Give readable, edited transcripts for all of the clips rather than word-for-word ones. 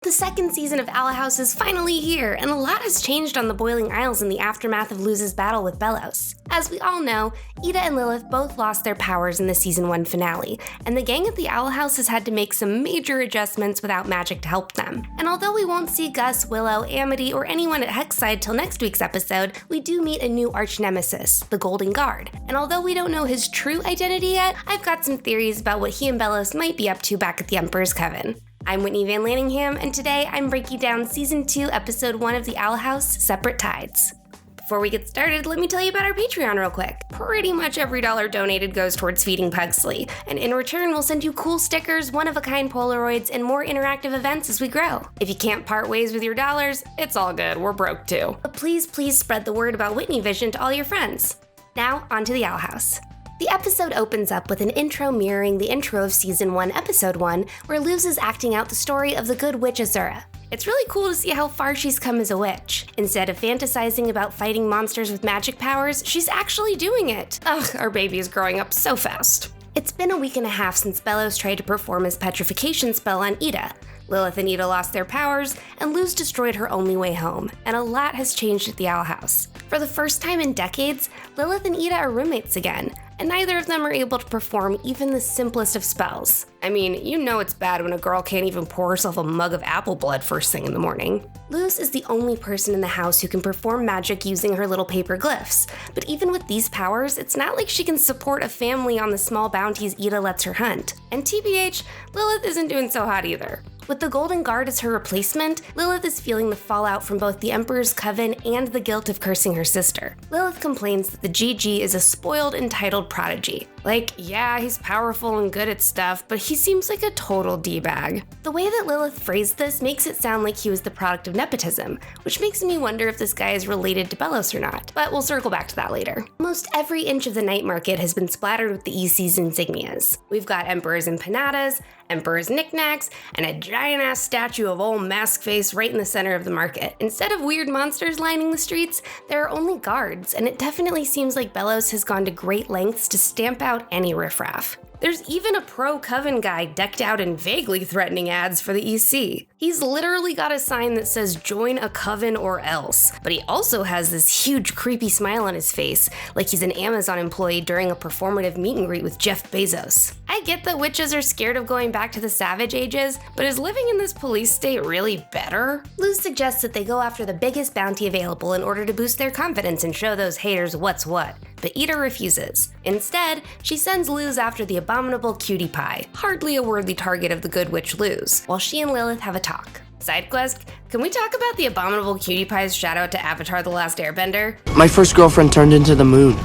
The second season of Owl House is finally here, and a lot has changed on the Boiling Isles in the aftermath of Luz's battle with Belos. As we all know, Eda and Lilith both lost their powers in the Season 1 finale, and the gang at the Owl House has had to make some major adjustments without magic to help them. And although we won't see Gus, Willow, Amity, or anyone at Hexside till next week's episode, we do meet a new arch-nemesis, the Golden Guard. And although we don't know his true identity yet, I've got some theories about what he and Belos might be up to back at the Emperor's Coven. I'm Whitney Van Lanningham, and today I'm breaking down Season 2, Episode 1 of The Owl House, Separate Tides. Before we get started, let me tell you about our Patreon real quick. Pretty much every dollar donated goes towards feeding Pugsley, and in return we'll send you cool stickers, one-of-a-kind Polaroids, and more interactive events as we grow. If you can't part ways with your dollars, it's all good, we're broke too. But please spread the word about Whitney Vision to all your friends. Now, on to The Owl House. The episode opens up with an intro mirroring the intro of Season 1, Episode 1, where Luz is acting out the story of the good witch Azura. It's really cool to see how far she's come as a witch. Instead of fantasizing about fighting monsters with magic powers, she's actually doing it. Ugh, our baby is growing up so fast. It's been a week and a half since Belos tried to perform his petrification spell on Eda. Lilith and Eda lost their powers, and Luz destroyed her only way home, and a lot has changed at the Owl House. For the first time in decades, Lilith and Eda are roommates again, and neither of them are able to perform even the simplest of spells. I mean, you know it's bad when a girl can't even pour herself a mug of apple blood first thing in the morning. Luz is the only person in the house who can perform magic using her little paper glyphs, but even with these powers, it's not like she can support a family on the small bounties Eda lets her hunt. And TBH, Lilith isn't doing so hot either. With the Golden Guard as her replacement, Lilith is feeling the fallout from both the Emperor's Coven and the guilt of cursing her sister. Lilith complains that the GG is a spoiled, entitled prodigy. Like, yeah, he's powerful and good at stuff, but he seems like a total D-bag. The way that Lilith phrased this makes it sound like he was the product of nepotism, which makes me wonder if this guy is related to Belos or not, but we'll circle back to that later. Almost every inch of the night market has been splattered with the EC's insignias. We've got Emperor's empanadas, Emperor's knickknacks, and a giant-ass statue of old Mask Face right in the center of the market. Instead of weird monsters lining the streets, there are only guards, and it definitely seems like Belos has gone to great lengths to stamp out any riffraff. There's even a pro-Coven guy decked out in vaguely threatening ads for the EC. He's literally got a sign that says join a coven or else, but he also has this huge creepy smile on his face, like he's an Amazon employee during a performative meet and greet with Jeff Bezos. I get that witches are scared of going back to the Savage Ages, but is living in this police state really better? Luz suggests that they go after the biggest bounty available in order to boost their confidence and show those haters what's what, but Eda refuses. Instead, she sends Luz after the abominable Cutie Pie, hardly a worthy target of the good witch Luz, while she and Lilith have a talk. Side quest, can we talk about the abominable Cutie Pie's shout out to Avatar: The Last Airbender? My first girlfriend turned into the moon.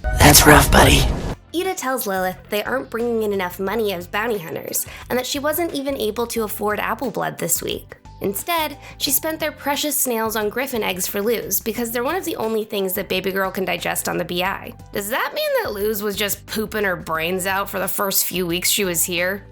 That's rough, buddy. Eda tells Lilith they aren't bringing in enough money as bounty hunters, and that she wasn't even able to afford apple blood this week. Instead, she spent their precious snails on griffin eggs for Luz because they're one of the only things that baby girl can digest on the BI. Does that mean that Luz was just pooping her brains out for the first few weeks she was here?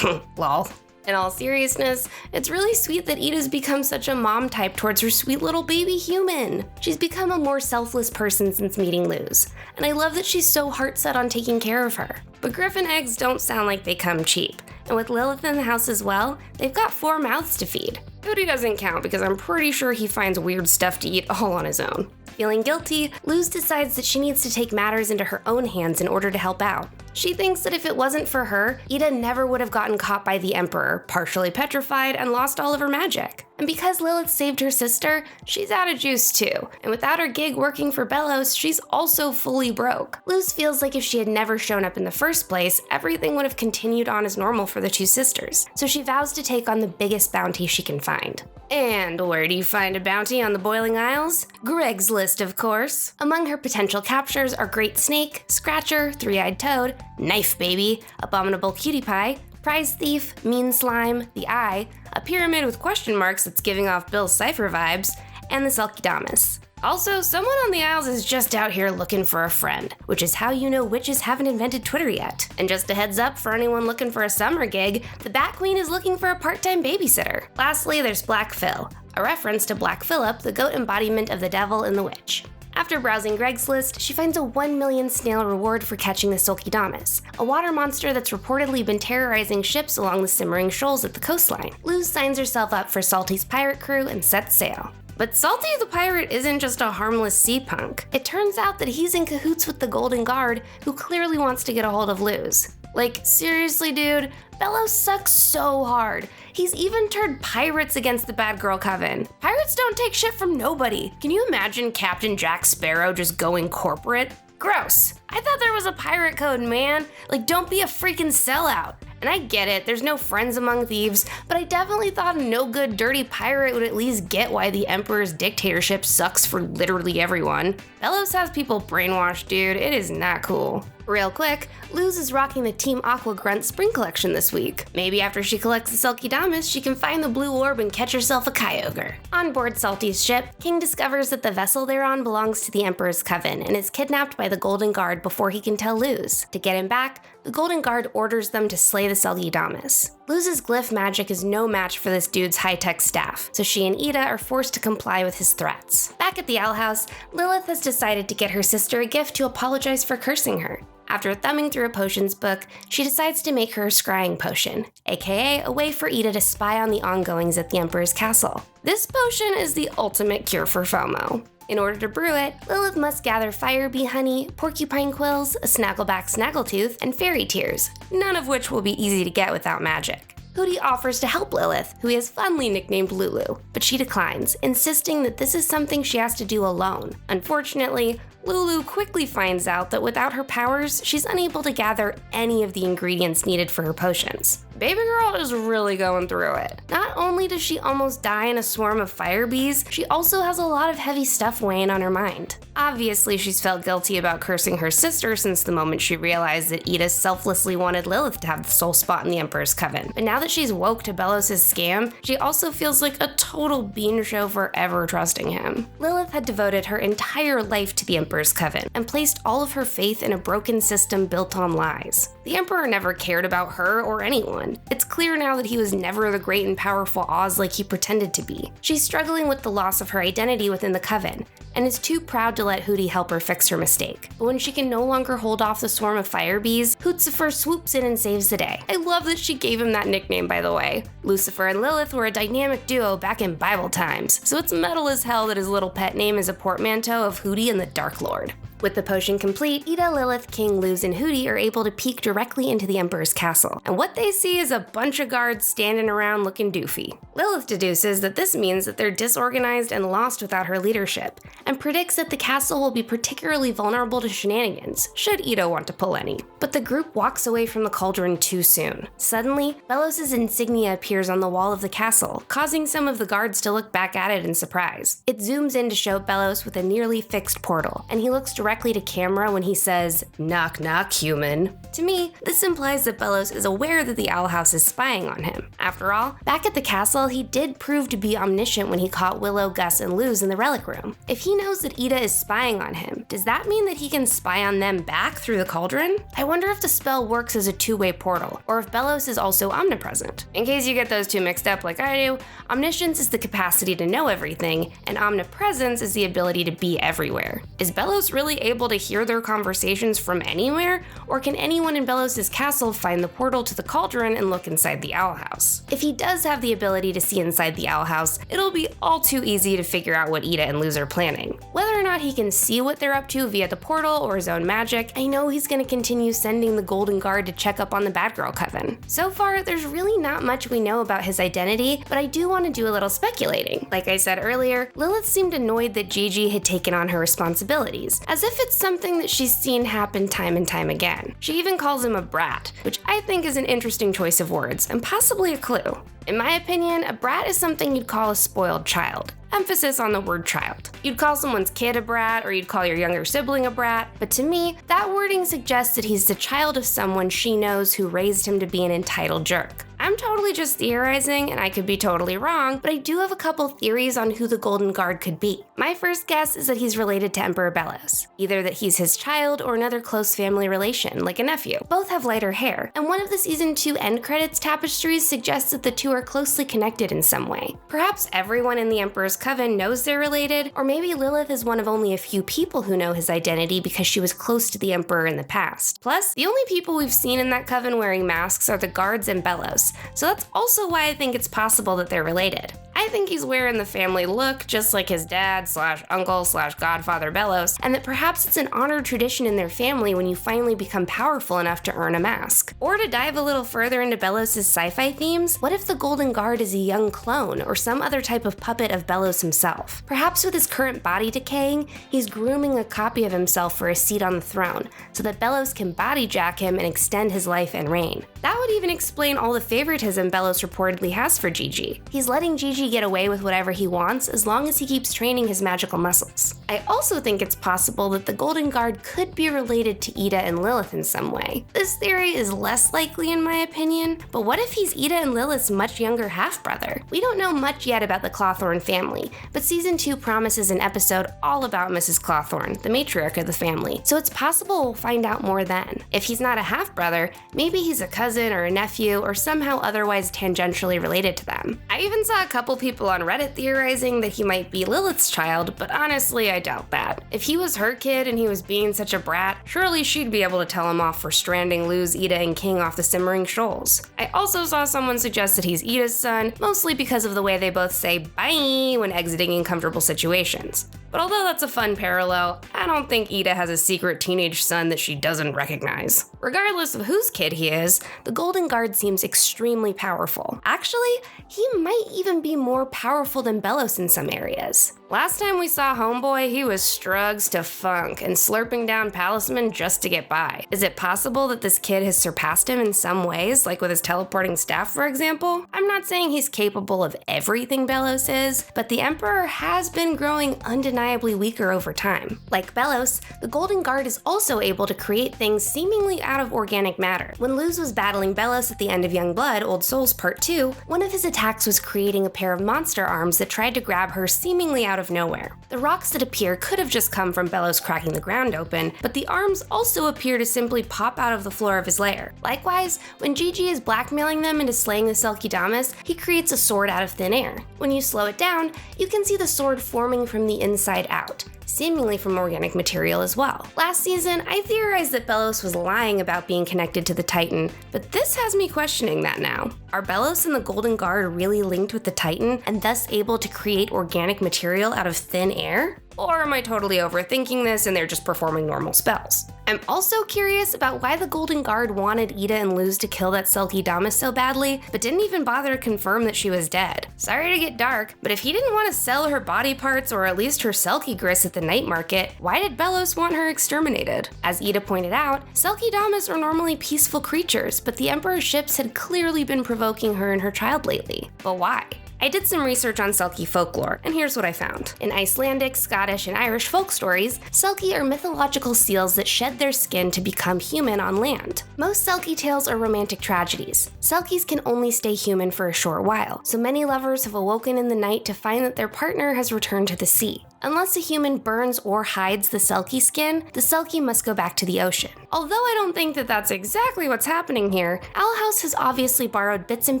Lol. In all seriousness, it's really sweet that Eda's become such a mom type towards her sweet little baby human. She's become a more selfless person since meeting Luz, and I love that she's so heart-set on taking care of her. But griffin eggs don't sound like they come cheap, and with Lilith in the house as well, they've got 4 mouths to feed. Cody doesn't count because I'm pretty sure he finds weird stuff to eat all on his own. Feeling guilty, Luz decides that she needs to take matters into her own hands in order to help out. She thinks that if it wasn't for her, Eda never would have gotten caught by the Emperor, partially petrified, and lost all of her magic. And because Lilith saved her sister, she's out of juice too. And without her gig working for Belos, she's also fully broke. Luz feels like if she had never shown up in the first place, everything would have continued on as normal for the two sisters. So she vows to take on the biggest bounty she can find. And where do you find a bounty on the Boiling Isles? Greg's List, of course. Among her potential captures are Great Snake, Scratcher, Three-Eyed Toad, Knife Baby, Abominable Cutie Pie, Prize Thief, Mean Slime, the Eye, a pyramid with question marks that's giving off Bill's Cypher vibes, and the Selkie-Damas. Also, someone on the Isles is just out here looking for a friend, which is how you know witches haven't invented Twitter yet. And just a heads up for anyone looking for a summer gig, the Bat Queen is looking for a part-time babysitter. Lastly, there's Black Phil, a reference to Black Phillip, the goat embodiment of the devil and the witch. After browsing Greg's list, she finds a 1 million snail reward for catching the Sulkydamus, a water monster that's reportedly been terrorizing ships along the simmering shoals at the coastline. Luz signs herself up for Salty's pirate crew and sets sail. But Salty the pirate isn't just a harmless sea punk. It turns out that he's in cahoots with the Golden Guard, who clearly wants to get a hold of Luz. Like, seriously, dude, Belos sucks so hard. He's even turned pirates against the Bad Girl Coven. Pirates don't take shit from nobody. Can you imagine Captain Jack Sparrow just going corporate? Gross. I thought there was a pirate code, man. Like, don't be a freaking sellout. And I get it, there's no friends among thieves, but I definitely thought a no-good dirty pirate would at least get why the Emperor's dictatorship sucks for literally everyone. Belos has people brainwashed, dude. It is not cool. Real quick, Luz is rocking the Team Aqua Grunt Spring Collection this week. Maybe after she collects the Sulkydamus, she can find the blue orb and catch herself a Kyogre. On board Salty's ship, King discovers that the vessel they're on belongs to the Emperor's Coven and is kidnapped by the Golden Guard before he can tell Luz. To get him back, the Golden Guard orders them to slay the Sulkydamus. Luz's glyph magic is no match for this dude's high-tech staff, so she and Ida are forced to comply with his threats. Back at the Owl House, Lilith has decided to get her sister a gift to apologize for cursing her. After thumbing through a potions book, she decides to make her a scrying potion, aka a way for Ida to spy on the ongoings at the Emperor's castle. This potion is the ultimate cure for FOMO. In order to brew it, Lilith must gather fire bee honey, porcupine quills, a snaggleback snaggletooth, and fairy tears, none of which will be easy to get without magic. Hooty offers to help Lilith, who he has fondly nicknamed Lulu, but she declines, insisting that this is something she has to do alone. Unfortunately, Lulu quickly finds out that without her powers, she's unable to gather any of the ingredients needed for her potions. Baby girl is really going through it. Not only does she almost die in a swarm of fire bees, she also has a lot of heavy stuff weighing on her mind. Obviously, she's felt guilty about cursing her sister since the moment she realized that Ida selflessly wanted Lilith to have the sole spot in the Emperor's Coven. But now that she's woke to Belos' scam, she also feels like a total bean show for ever trusting him. Lilith had devoted her entire life to the Emperor's Coven and placed all of her faith in a broken system built on lies. The Emperor never cared about her or anyone. It's clear now that he was never the great and powerful Oz like he pretended to be. She's struggling with the loss of her identity within the Coven, and is too proud to let Hooty help her fix her mistake. But when she can no longer hold off the swarm of fire bees, Hootzifer swoops in and saves the day. I love that she gave him that nickname, by the way. Lucifer and Lilith were a dynamic duo back in Bible times, so it's metal as hell that his little pet name is a portmanteau of Hooty and the Dark Lord. With the potion complete, Ida, Lilith, King, Luz, and Hooty are able to peek directly into the Emperor's castle, and what they see is a bunch of guards standing around looking doofy. Lilith deduces that this means that they're disorganized and lost without her leadership, and predicts that the castle will be particularly vulnerable to shenanigans, should Ida want to pull any. But the group walks away from the cauldron too soon. Suddenly, Belos' insignia appears on the wall of the castle, causing some of the guards to look back at it in surprise. It zooms in to show Belos with a nearly fixed portal, and he looks directly to camera when he says, "Knock knock, human." To me, this implies that Belos is aware that the Owl House is spying on him. After all, back at the castle, he did prove to be omniscient when he caught Willow, Gus, and Luz in the relic room. If he knows that Ida is spying on him, does that mean that he can spy on them back through the cauldron? I wonder if the spell works as a two-way portal, or if Belos is also omnipresent. In case you get those two mixed up like I do, omniscience is the capacity to know everything, and omnipresence is the ability to be everywhere. Is Belos really able to hear their conversations from anywhere, or can anyone in Belos' castle find the portal to the cauldron and look inside the Owl House? If he does have the ability to see inside the Owl House, it'll be all too easy to figure out what Ida and Luz are planning. Whether or not he can see what they're up to via the portal or his own magic, I know he's going to continue sending the Golden Guard to check up on the Bad Girl Coven. So far, there's really not much we know about his identity, but I do want to do a little speculating. Like I said earlier, Lilith seemed annoyed that Gigi had taken on her responsibilities, as if it's something that she's seen happen time and time again. She even calls him a brat, which I think is an interesting choice of words, and possibly a clue. In my opinion, a brat is something you'd call a spoiled child. Emphasis on the word child. You'd call someone's kid a brat, or you'd call your younger sibling a brat, but to me, that wording suggests that he's the child of someone she knows who raised him to be an entitled jerk. I'm totally just theorizing, and I could be totally wrong, but I do have a couple theories on who the Golden Guard could be. My first guess is that he's related to Emperor Belos. Either that he's his child or another close family relation, like a nephew. Both have lighter hair, and one of the season 2 end credits tapestries suggests that the two are closely connected in some way. Perhaps everyone in the Emperor's Coven knows they're related, or maybe Lilith is one of only a few people who know his identity because she was close to the Emperor in the past. Plus, the only people we've seen in that coven wearing masks are the guards and Belos, so that's also why I think it's possible that they're related. I think he's wearing the family look just like his dad/uncle/godfather Belos, and that perhaps it's an honored tradition in their family when you finally become powerful enough to earn a mask. Or to dive a little further into Belos' sci-fi themes, what if the Golden Guard is a young clone or some other type of puppet of Belos himself? Perhaps with his current body decaying, he's grooming a copy of himself for a seat on the throne, so that Belos can body jack him and extend his life and reign. That would even explain all the favoritism Belos reportedly has for Gigi. He's letting Gigi get away with whatever he wants as long as he keeps training his magical muscles. I also think it's possible that the Golden Guard could be related to Ida and Lilith in some way. This theory is less likely in my opinion, but what if he's Ida and Lilith's much younger half-brother? We don't know much yet about the Clawthorne family, but season 2 promises an episode all about Mrs. Clawthorne, the matriarch of the family, so it's possible we'll find out more then. If he's not a half-brother, maybe he's a cousin or a nephew or somehow otherwise tangentially related to them. I even saw a couple people on Reddit theorizing that he might be Lilith's child, but honestly I doubt that. If he was her kid and he was being such a brat, surely she'd be able to tell him off for stranding Luz, Ida, and King off the Simmering Shoals. I also saw someone suggest that he's Ida's son, mostly because of the way they both say bye when exiting uncomfortable situations. But although that's a fun parallel, I don't think Ida has a secret teenage son that she doesn't recognize. Regardless of whose kid he is, the Golden Guard seems extremely powerful. Actually, he might even be more powerful than Belos in some areas. Last time we saw Homeboy, he was strugs to funk and slurping down Palisman just to get by. Is it possible that this kid has surpassed him in some ways, like with his teleporting staff for example? I'm not saying he's capable of everything Belos is, but the Emperor has been growing undeniably weaker over time. Like Belos, the Golden Guard is also able to create things seemingly out of organic matter. When Luz was battling Belos at the end of Young Blood, Old Souls Part 2, one of his attacks was creating a pair of monster arms that tried to grab her seemingly out of nowhere. The rocks that appear could have just come from Belos cracking the ground open, but the arms also appear to simply pop out of the floor of his lair. Likewise, when Gigi is blackmailing them into slaying the Selkie-Damas, he creates a sword out of thin air. When you slow it down, you can see the sword forming from the inside out, seemingly from organic material as well. Last season, I theorized that Belos was lying about being connected to the Titan, but this has me questioning that now. Are Belos and the Golden Guard really linked with the Titan and thus able to create organic material out of thin air? Or am I totally overthinking this and they're just performing normal spells? I'm also curious about why the Golden Guard wanted Ida and Luz to kill that Selkie-Damas so badly, but didn't even bother to confirm that she was dead. Sorry to get dark, but if he didn't want to sell her body parts or at least her Selkie grist at the night market, why did Belos want her exterminated? As Ida pointed out, Selkie-Damas are normally peaceful creatures, but the Emperor's ships had clearly been provoking her and her child lately. But why? I did some research on Selkie folklore, and here's what I found. In Icelandic, Scottish, and Irish folk stories, Selkie are mythological seals that shed their skin to become human on land. Most Selkie tales are romantic tragedies. Selkies can only stay human for a short while, so many lovers have awoken in the night to find that their partner has returned to the sea. Unless a human burns or hides the Selkie skin, the Selkie must go back to the ocean. Although I don't think that that's exactly what's happening here, Owl House has obviously borrowed bits and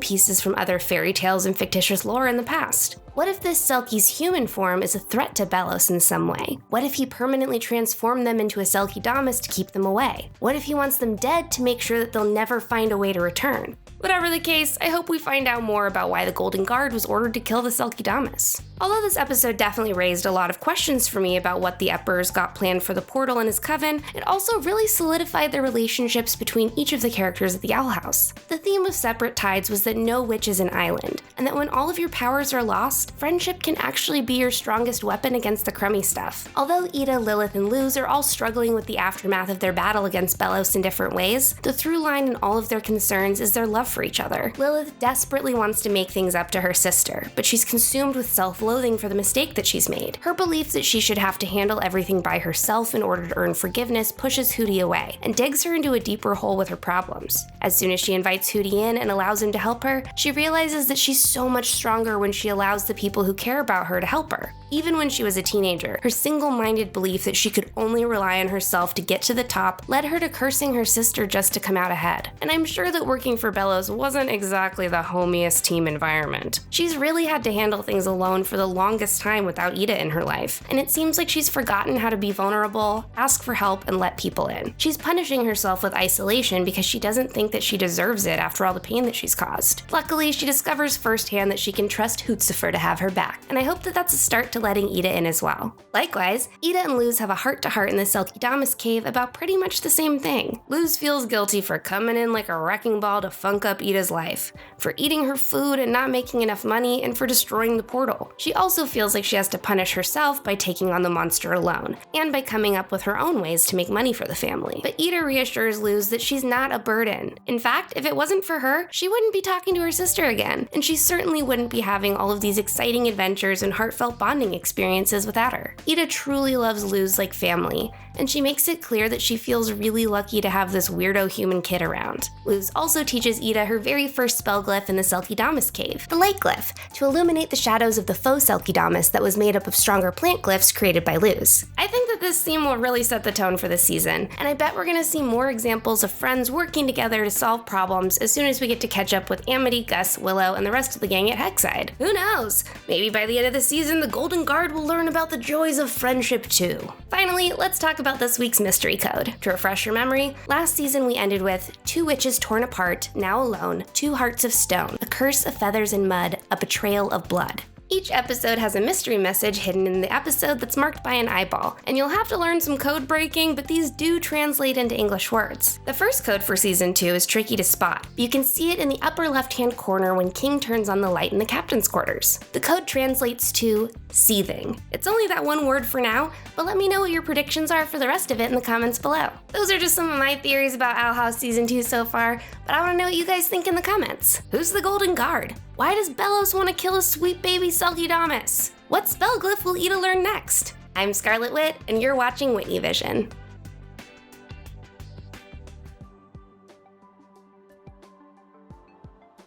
pieces from other fairy tales and fictitious lore in the past. What if this Selkie's human form is a threat to Belos in some way? What if he permanently transformed them into a Selkie-Damas to keep them away? What if he wants them dead to make sure that they'll never find a way to return? Whatever the case, I hope we find out more about why the Golden Guard was ordered to kill the Selkie-Damas. Although this episode definitely raised a lot of questions for me about what the Emperor's got planned for the portal and his coven, it also really solidified the relationships between each of the characters at the Owl House. The theme of Separate Tides was that no witch is an island, and that when all of your powers are lost, past, friendship can actually be your strongest weapon against the crummy stuff. Although Ida, Lilith, and Luz are all struggling with the aftermath of their battle against Belos in different ways, the through line in all of their concerns is their love for each other. Lilith desperately wants to make things up to her sister, but she's consumed with self-loathing for the mistake that she's made. Her belief that she should have to handle everything by herself in order to earn forgiveness pushes Hootie away and digs her into a deeper hole with her problems. As soon as she invites Hootie in and allows him to help her, she realizes that she's so much stronger when she allows the people who care about her to help her. Even when she was a teenager, her single-minded belief that she could only rely on herself to get to the top led her to cursing her sister just to come out ahead. And I'm sure that working for Belos wasn't exactly the homiest team environment. She's really had to handle things alone for the longest time without Ida in her life, and it seems like she's forgotten how to be vulnerable, ask for help, and let people in. She's punishing herself with isolation because she doesn't think that she deserves it after all the pain that she's caused. Luckily, she discovers firsthand that she can trust Hootsufer to have her back, and I hope that that's a start to letting Ida in as well. Likewise, Ida and Luz have a heart-to-heart in the Selkie-Damas cave about pretty much the same thing. Luz feels guilty for coming in like a wrecking ball to funk up Ida's life, for eating her food and not making enough money, and for destroying the portal. She also feels like she has to punish herself by taking on the monster alone, and by coming up with her own ways to make money for the family. But Ida reassures Luz that she's not a burden. In fact, if it wasn't for her, she wouldn't be talking to her sister again, and she certainly wouldn't be having all of these exciting adventures and heartfelt bonding experiences without her. Ida truly loves Luz like family, and she makes it clear that she feels really lucky to have this weirdo human kid around. Luz also teaches Ida her very first spell glyph in the Selkie-Damas cave, the Light Glyph, to illuminate the shadows of the faux Selkie-Damas that was made up of stronger plant glyphs created by Luz. I think that this theme will really set the tone for this season, and I bet we're gonna see more examples of friends working together to solve problems as soon as we get to catch up with Amity, Gus, Willow, and the rest of the gang at Hexside. Who knows? Maybe by the end of the season, the Golden Guard will learn about the joys of friendship too. Finally, let's talk about this week's mystery code. To refresh your memory, last season we ended with 2 witches torn apart, now alone, 2 hearts of stone, a curse of feathers and mud, a betrayal of blood. Each episode has a mystery message hidden in the episode that's marked by an eyeball, and you'll have to learn some code breaking, but these do translate into English words. The first code for Season 2 is tricky to spot. You can see it in the upper left-hand corner when King turns on the light in the captain's quarters. The code translates to seething. It's only that one word for now, but let me know what your predictions are for the rest of it in the comments below. Those are just some of my theories about Owl House Season 2 so far, but I want to know what you guys think in the comments. Who's the Golden Guard? Why does Belos want to kill a sweet baby Selkie-Damas? What spell glyph will Ida learn next? I'm Scarlet Wit, and you're watching Whitney Vision.